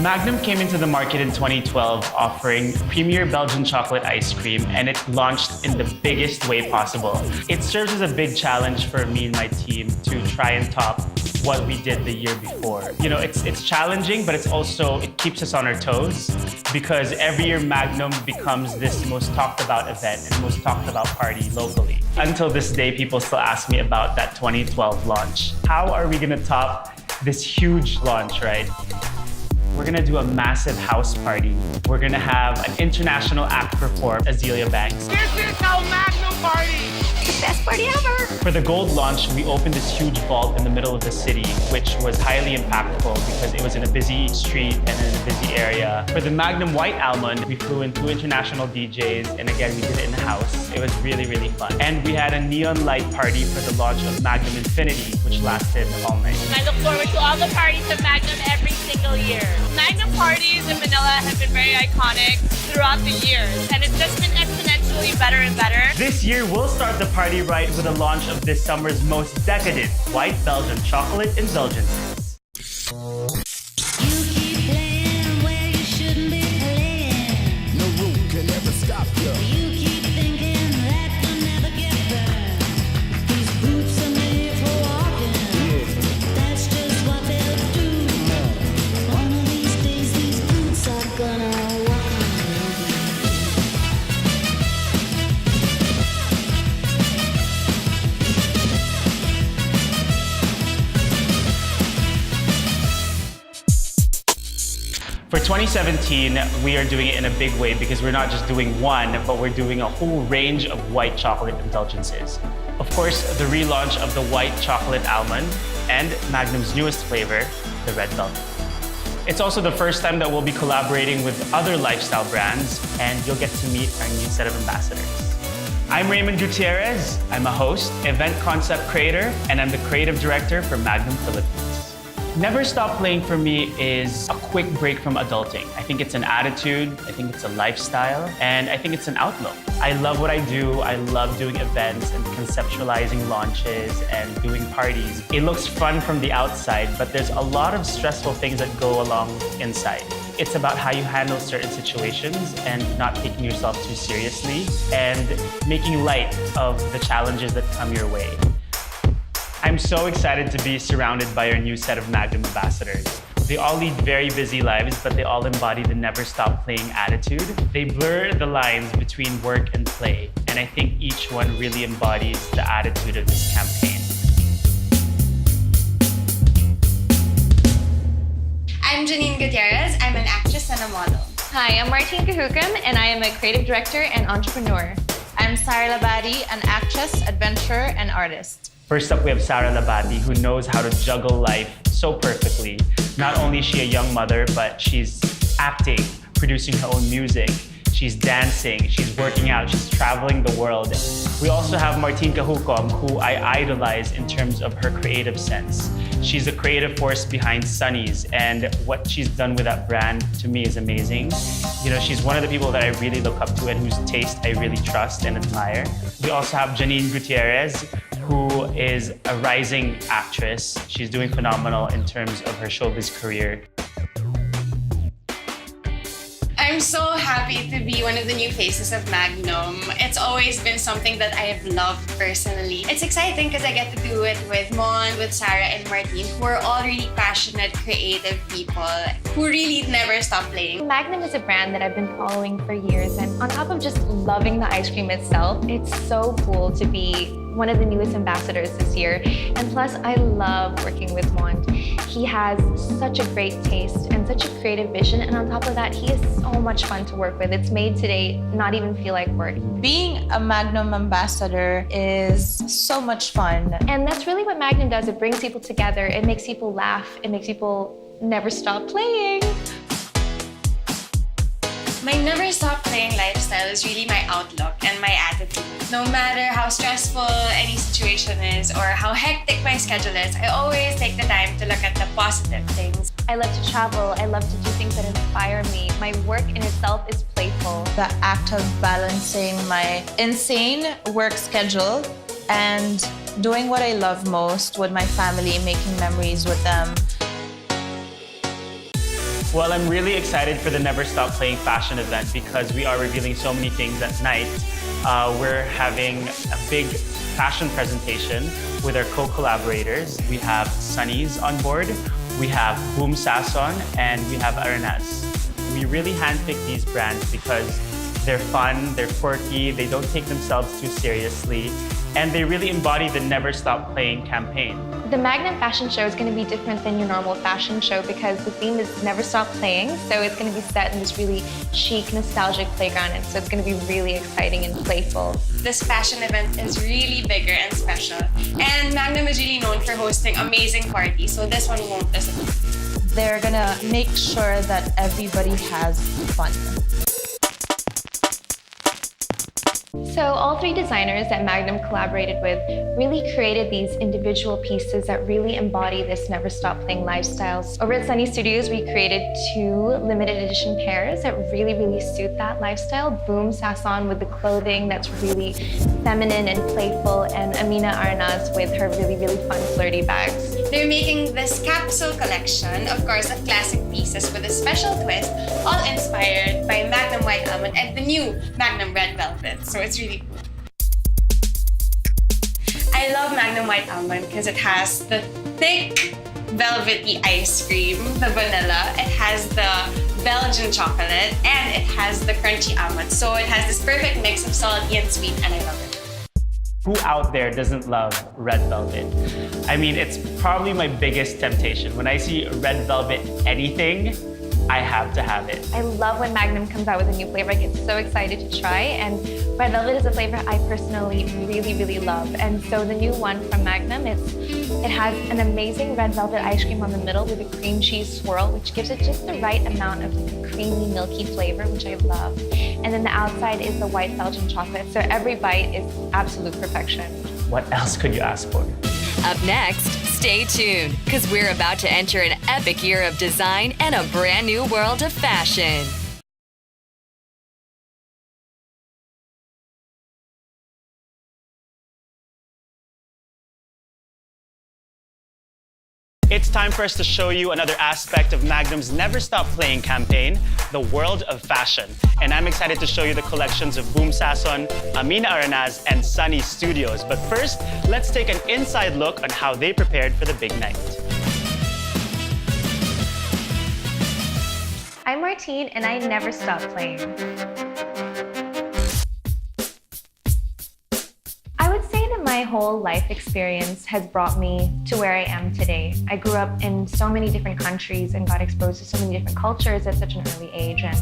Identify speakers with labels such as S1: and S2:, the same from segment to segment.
S1: Magnum came into the market in 2012 offering premier Belgian chocolate ice cream, and it launched in the biggest way possible. It serves as a big challenge for me and my team to try and top what we did the year before. You know, it's challenging, but it keeps us on our toes, because every year Magnum becomes this most talked about event and most talked about party locally. Until this day, people still ask me about that 2012 launch. How are we gonna top this huge launch, right? We're gonna do a massive house party. We're gonna have an international act perform, Azealia Banks.
S2: This is our Magnum party!
S3: The best party ever!
S1: For the gold launch, we opened this huge vault in the middle of the city, which was highly impactful because it was in a busy street and in a busy area. For the Magnum White Almond, we flew in 2 international DJs, and again, we did it in the house. It was really, really fun. And we had a neon light party for the launch of Magnum Infinity, which lasted all night.
S4: I look forward to all the parties of Magnum every single year. Magnum parties in Manila have been very iconic throughout the years, and it's just been exponentially better and better.
S1: This year, we'll start the party right with the launch of this summer's most decadent white Belgian chocolate indulgences.
S3: You keep playing where you shouldn't be playing.
S2: No rule can ever stop you.
S3: You keep thinking that you'll never get there. These boots are made for walking. That's just what they'll do. One of these days, these boots are gonna walk on you.
S1: For 2017, we are doing it in a big way because we're not just doing one, but we're doing a whole range of white chocolate indulgences. Of course, the relaunch of the white chocolate almond and Magnum's newest flavor, the red velvet. It's also the first time that we'll be collaborating with other lifestyle brands, and you'll get to meet our new set of ambassadors. I'm Raymond Gutierrez. I'm a host, event concept creator, and I'm the creative director for Magnum Philippines. Never Stop Playing for me is a quick break from adulting. I think it's an attitude, I think it's a lifestyle, and I think it's an outlook. I love what I do. I love doing events and conceptualizing launches and doing parties. It looks fun from the outside, but there's a lot of stressful things that go along inside. It's about how you handle certain situations and not taking yourself too seriously and making light of the challenges that come your way. I'm so excited to be surrounded by our new set of Magnum ambassadors. They all lead very busy lives, but they all embody the never stop playing attitude. They blur the lines between work and play, and I think each one really embodies the attitude of this campaign.
S5: I'm Janine Gutierrez. I'm an actress and a model.
S6: Hi, I'm Martine Cahucam, and I am a creative director and entrepreneur.
S7: I'm Sarah Labadi, an actress, adventurer, and artist.
S1: First up, we have Sarah Labati, who knows how to juggle life so perfectly. Not only is she a young mother, but she's acting, producing her own music, she's dancing, she's working out, she's traveling the world. We also have Martine Cahucam, who I idolize in terms of her creative sense. She's a creative force behind Sunny's, and what she's done with that brand to me is amazing. You know, she's one of the people that I really look up to and whose taste I really trust and admire. We also have Janine Gutierrez, who is a rising actress. She's doing phenomenal in terms of her showbiz career.
S5: I'm so happy to be one of the new faces of Magnum. It's always been something that I have loved personally. It's exciting because I get to do it with Mon, with Sarah, and Martine, who are all really passionate, creative people who really never stop playing.
S6: Magnum is a brand that I've been following for years, and on top of just loving the ice cream itself, it's so cool to be one of the newest ambassadors this year. And plus, I love working with Mont. He has such a great taste and such a creative vision, and on top of that, he is so much fun to work with. It's made today not even feel like work.
S7: Being a Magnum ambassador is so much fun.
S6: And that's really what Magnum does. It brings people together. It makes people laugh. It makes people never stop playing.
S5: My never stop playing lifestyle is really my outlook and my attitude. No matter how stressful any situation is or how hectic my schedule is, I always take the time to look at the positive things.
S6: I love to travel. I love to do things that inspire me. My work in itself is playful.
S7: The act of balancing my insane work schedule and doing what I love most with my family, making memories with them.
S1: Well, I'm really excited for the Never Stop Playing fashion event because we are revealing so many things at night. We're having a big fashion presentation with our co-collaborators. We have Sunny's on board, we have Boom Sason, and we have Aranaz. We really handpicked these brands because they're fun, they're quirky, they don't take themselves too seriously, and they really embody the Never Stop Playing campaign.
S6: The Magnum fashion show is going to be different than your normal fashion show because the theme is Never Stop Playing. So it's going to be set in this really chic, nostalgic playground, and so it's going to be really exciting and playful.
S5: This fashion event is really bigger and special. And Magnum is really known for hosting amazing parties, so this one won't disappoint.
S7: They're gonna make sure that everybody has fun.
S6: So all three designers that Magnum collaborated with really created these individual pieces that really embody this Never Stop Playing lifestyles. Over at Sunny Studios, we created 2 limited edition pairs that really suit that lifestyle. Boom Sason with the clothing that's really feminine and playful, and Amina Aranaz with her really fun flirty bags.
S5: They're making this capsule collection, of course, of classic pieces with a special twist, all inspired by Magnum White Almond and the new Magnum Red Velvet. So it's really cool. I love Magnum White Almond because it has the thick, velvety ice cream, the vanilla, it has the Belgian chocolate, and it has the crunchy almond. So it has this perfect mix of salty and sweet, and I love it.
S1: Who out there doesn't love red velvet? I mean, it's probably my biggest temptation. When I see red velvet anything, I have to have it.
S6: I love when Magnum comes out with a new flavor. I get so excited to try, and red velvet is a flavor I personally really love. And so the new one from Magnum, it has an amazing red velvet ice cream on the middle with a cream cheese swirl, which gives it just the right amount of creamy, milky flavor, which I love. And then the outside is the white Belgian chocolate, so every bite is absolute perfection.
S1: What else could you ask for?
S8: Up next, stay tuned, because we're about to enter an epic year of design and a brand new world of fashion.
S1: It's time for us to show you another aspect of Magnum's Never Stop Playing campaign, the world of fashion. And I'm excited to show you the collections of Boom Sason, Amina Aranaz, and Sunny Studios. But first, let's take an inside look on how they prepared for the big night.
S6: I'm Martine, and I never stop playing. I would say that my whole life experience has brought me to where I am today. I grew up in so many different countries and got exposed to so many different cultures at such an early age. And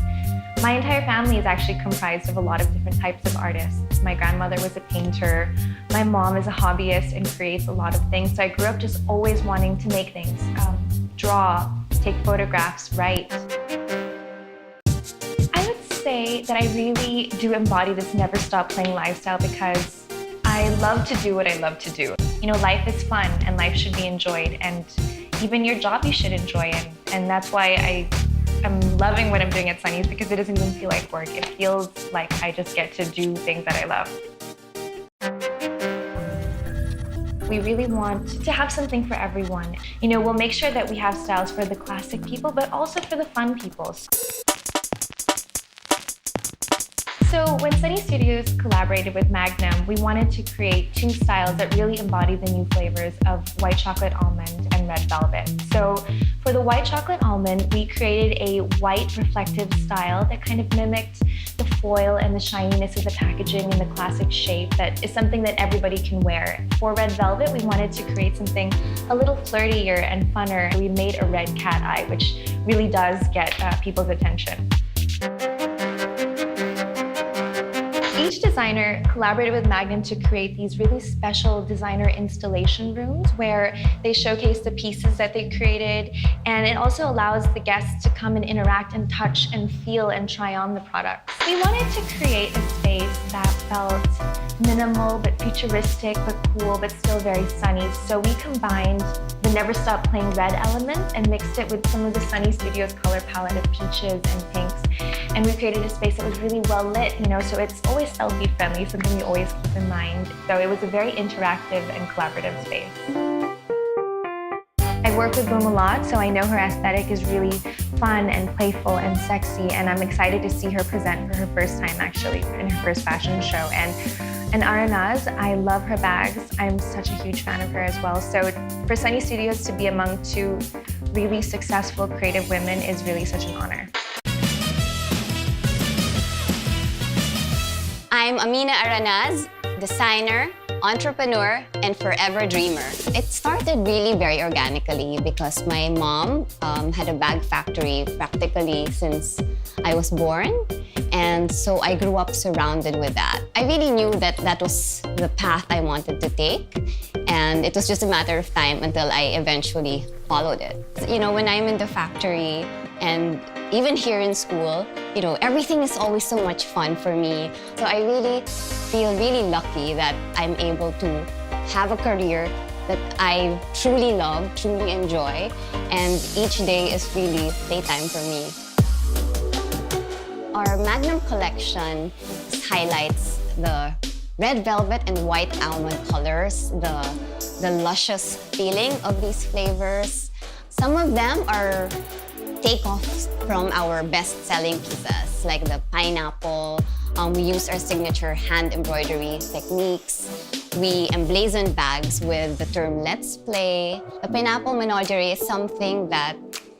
S6: my entire family is actually comprised of a lot of different types of artists. My grandmother was a painter. My mom is a hobbyist and creates a lot of things. So I grew up just always wanting to make things, draw, take photographs, write. I would say that I really do embody this never stop playing lifestyle because I love to do what I love to do. You know, life is fun and life should be enjoyed, and even your job you should enjoy. And that's why I'm loving what I'm doing at Sunny's, because it doesn't even feel like work. It feels like I just get to do things that I love. We really want to have something for everyone. You know, we'll make sure that we have styles for the classic people, but also for the fun people. So when Sunny Studios collaborated with Magnum, we wanted to create 2 styles that really embody the new flavors of white chocolate almond and red velvet. So for the white chocolate almond, we created a white reflective style that kind of mimicked the foil and the shininess of the packaging and the classic shape that is something that everybody can wear. For red velvet, we wanted to create something a little flirtier and funner. We made a red cat eye, which really does get people's attention. Each designer collaborated with Magnum to create these really special designer installation rooms where they showcase the pieces that they created, and it also allows the guests to come and interact and touch and feel and try on the products. We wanted to create a space that felt minimal but futuristic but cool but still very sunny. So we combined the Never Stop Playing red element and mixed it with some of the Sunny Studios color palette of peaches and pinks. And we created a space that was really well lit, you know, so it's always selfie friendly, something we always keep in mind. So it was a very interactive and collaborative space. I work with Boom a lot, so I know her aesthetic is really fun and playful and sexy, and I'm excited to see her present for her first time actually in her first fashion show. And Aranaz, I love her bags. I'm such a huge fan of her as well. So for Sunny Studios to be among two really successful creative women is really such an honor.
S9: I'm Amina Aranaz, designer, entrepreneur, and forever dreamer. It started really very organically because my mom had a bag factory practically since I was born. And so I grew up surrounded with that. I really knew that that was the path I wanted to take. And it was just a matter of time until I eventually followed it. You know, when I'm in the factory and even here in school, you know, everything is always so much fun for me. So I really feel really lucky that I'm able to have a career that I truly love, truly enjoy, and each day is really playtime for me. Our Magnum collection highlights the red velvet and white almond colors, the luscious feeling of these flavors. Some of them are takeoffs from our best-selling pieces, like the pineapple. We use our signature hand embroidery techniques. We emblazoned bags with the term "Let's Play." The pineapple menagerie is something that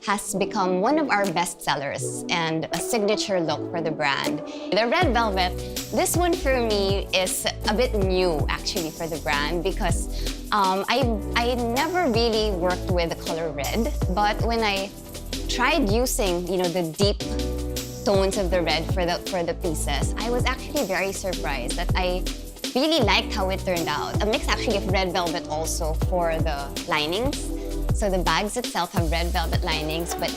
S9: has become one of our best sellers and a signature look for the brand. The red velvet, this one for me is a bit new actually for the brand because I never really worked with the color red, but when I tried using, you know, the deep tones of the red for the pieces, I was actually very surprised that I really liked how it turned out. A mix actually of red velvet also for the linings. So the bags itself have red velvet linings, but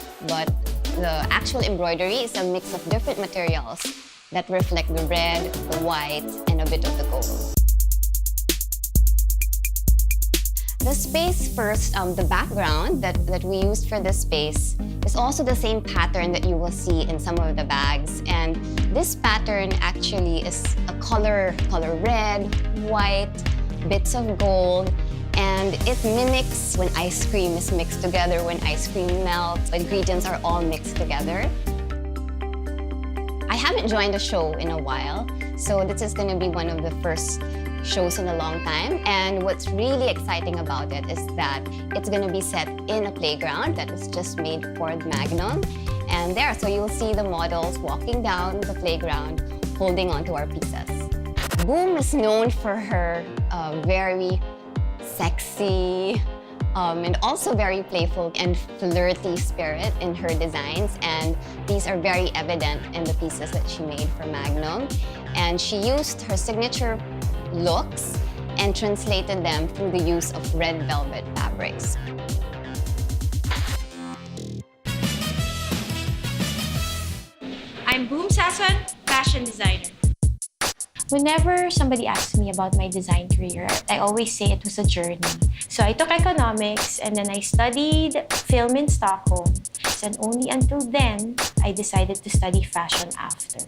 S9: the actual embroidery is a mix of different materials that reflect the red, the white, and a bit of the gold. The space first, the background that we used for this space is also the same pattern that you will see in some of the bags. And this pattern actually is a color red, white, bits of gold, and it mimics when ice cream is mixed together, when ice cream melts, ingredients are all mixed together. I haven't joined a show in a while, so this is gonna be one of the first shows in a long time. And what's really exciting about it is that it's gonna be set in a playground that was just made for Magnum. And there, so you'll see the models walking down the playground, holding onto our pieces. Boom is known for her very sexy and also very playful and flirty spirit in her designs. And these are very evident in the pieces that she made for Magnum. And she used her signature looks and translated them through the use of red velvet fabrics.
S10: I'm Boom Sason, fashion designer.
S6: Whenever somebody asks me about my design career, I always say it was a journey. So I took economics and then I studied film in Stockholm. And only until then, I decided to study fashion after.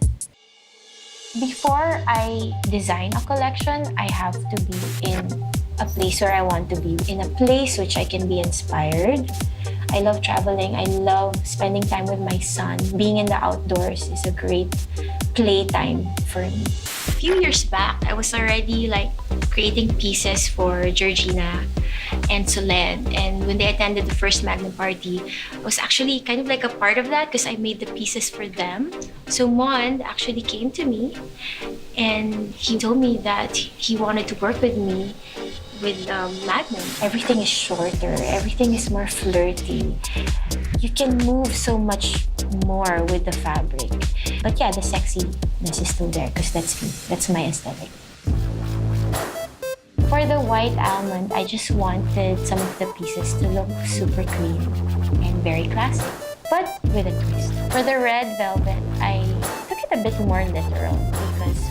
S6: Before I design a collection, I have to be in a place where I want to be, in a place which I can be inspired. I love traveling. I love spending time with my son. Being in the outdoors is a great playtime for me.
S10: A few years back, I was already like creating pieces for Georgina and Solen. And when they attended the first Magnum party, I was actually kind of like a part of that because I made the pieces for them. So Mond actually came to me and he told me that he wanted to work with me with Magnum. Everything is shorter, everything is more flirty. You can move so much more with the fabric. But yeah, the sexiness is still there because that's me. That's my aesthetic. For the white almond, I just wanted some of the pieces to look super clean and very classic, but with a twist. For the red velvet, I took it a bit more literal because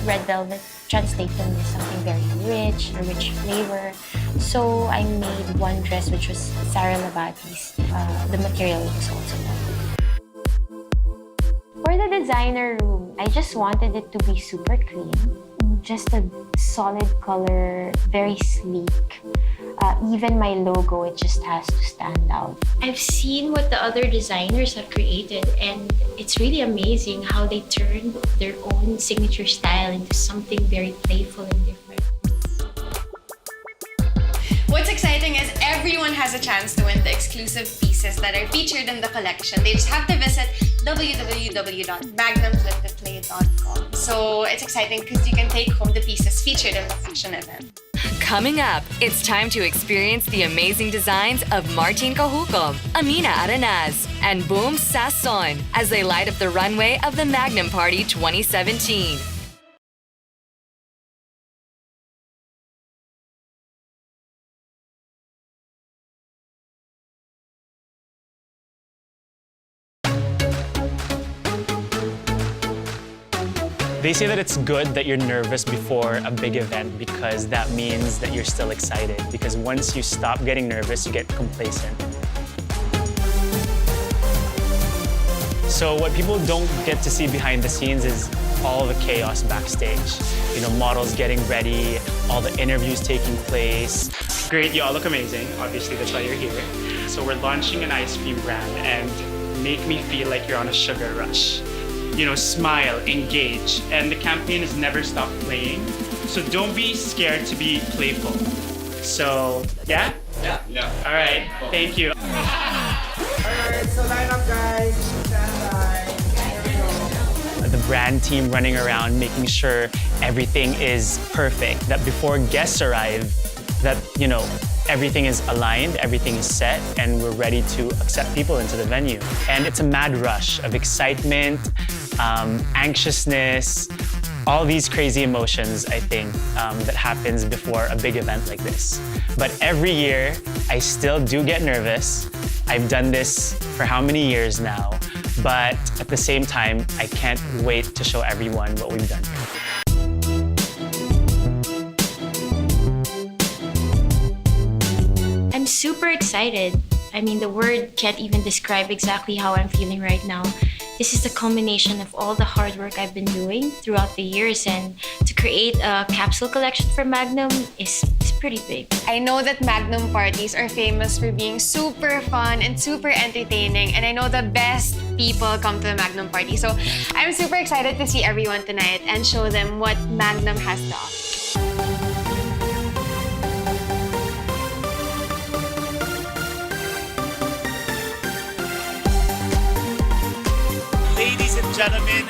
S10: red velvet translates to me as something very rich, a rich flavor. So I made one dress which was Sarah Labati's. The material was also lovely. For the designer room, I just wanted it to be super clean. Just a solid color, very sleek. even my logo, it just has to stand out. I've seen what the other designers have created, and it's really amazing how they turned their own signature style into something very playful and different.
S5: What's exciting is everyone has a chance to win the exclusive pieces that are featured in the collection. They just have to visit www.magnumfliptheplay.com. So it's exciting because you can take home the pieces featured in the fashion event.
S8: Coming up, it's time to experience the amazing designs of Martin Cajucom, Amina Aranaz, and Boom Sasson as they light up the runway of the Magnum Party 2017.
S1: They say that it's good that you're nervous before a big event because that means that you're still excited. Because once you stop getting nervous, you get complacent. So what people don't get to see behind the scenes is all the chaos backstage. You know, models getting ready, all the interviews taking place. Great, you all look amazing. Obviously, that's why you're here. So we're launching an ice cream brand and make me feel like you're on a sugar rush. You know, smile, engage, and the campaign has never stopped playing. So don't be scared to be playful. So, yeah? Yeah. All right, thank you.
S2: Alright, so line up, guys. Stand by. Here we go.
S1: The brand team running around making sure everything is perfect, that before guests arrive, that, you know, everything is aligned, everything is set, and we're ready to accept people into the venue. And it's a mad rush of excitement, anxiousness, all these crazy emotions, I think, that happens before a big event like this. But every year, I still do get nervous. I've done this for how many years now? But at the same time, I can't wait to show everyone what we've done here.
S10: I'm super excited. I mean, the word can't even describe exactly how I'm feeling right now. This is the culmination of all the hard work I've been doing throughout the years, and to create a capsule collection for Magnum is pretty big.
S5: I know that Magnum parties are famous for being super fun and super entertaining, and I know the best people come to the Magnum party. So I'm super excited to see everyone tonight and show them what Magnum has to offer.
S1: Ladies and gentlemen,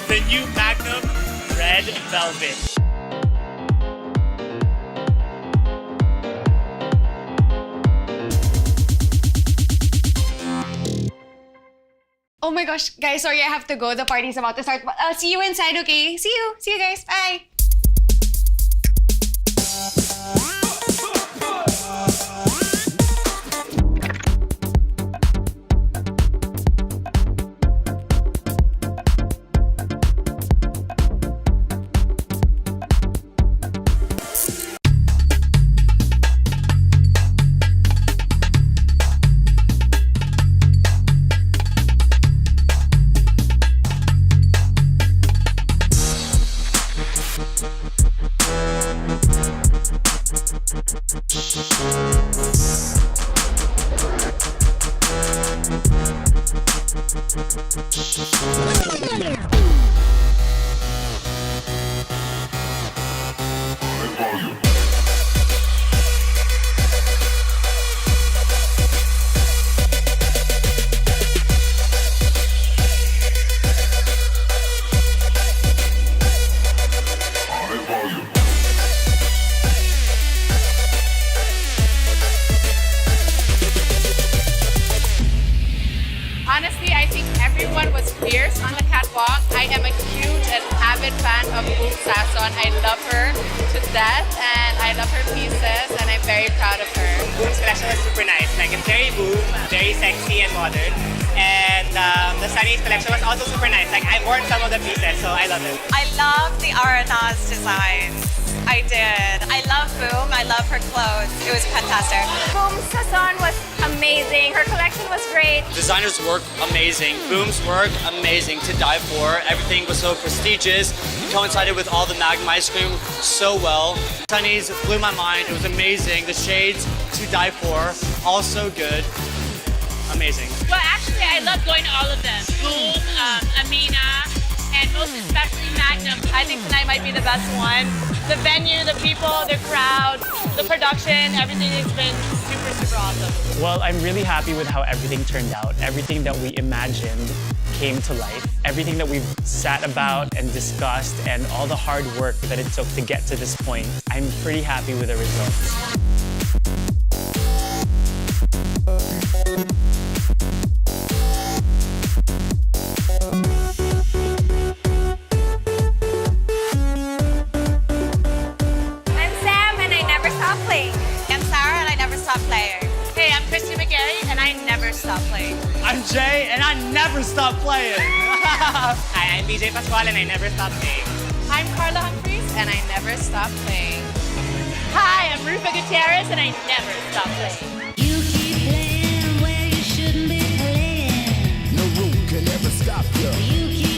S1: the new Magnum Red Velvet.
S5: Oh my gosh, guys, sorry, I have to go. The party's about to start. But I'll see you inside, okay? See you guys. Bye.
S4: Honestly, I think everyone was fierce on the catwalk. I am a huge and avid fan of Boom Sasson. I love her to death, and I love her pieces, and I'm very proud of her.
S11: Boom's collection was super nice. Like, it's very boom, very sexy and modern. And the Sunny's collection was also super nice. Like, I've worn some of the pieces, so I love it.
S4: I love the Aranaz designs.
S5: I did. I love Boom. I love her clothes. It was fantastic.
S4: Boom Sason was amazing. Her collection was great.
S11: Designers' work amazing. Boom's work amazing to die for. Everything was so prestigious. It coincided with all the Magnum ice cream so well. Sunny's blew my mind. It was amazing. The shades to die for, all so good. Amazing.
S4: Well, actually, I love going to all of them. Boom, Amina, and most especially Magnum. I think tonight might be the best one. The venue, the people, the crowd, the production, everything has been super, super awesome.
S1: Well, I'm really happy with how everything turned out. Everything that we imagined came to life. Everything that we've sat about and discussed and all the hard work that it took to get to this point, I'm pretty happy with the results.
S4: I'm Sam, and I never stop playing.
S5: I'm Sarah, and I never stop playing.
S4: Hey, I'm Christy McGarry, and I never stop playing.
S11: I'm Jay, and I never stop playing. Hi, I'm BJ Pascual, and I never stop playing.
S4: I'm Carla Humphries, and I never stop playing. Hi, I'm Rufa Gutierrez, and I never stop playing.
S3: You keep playing where you shouldn't be playing.
S12: No room can ever stop you.
S3: You keep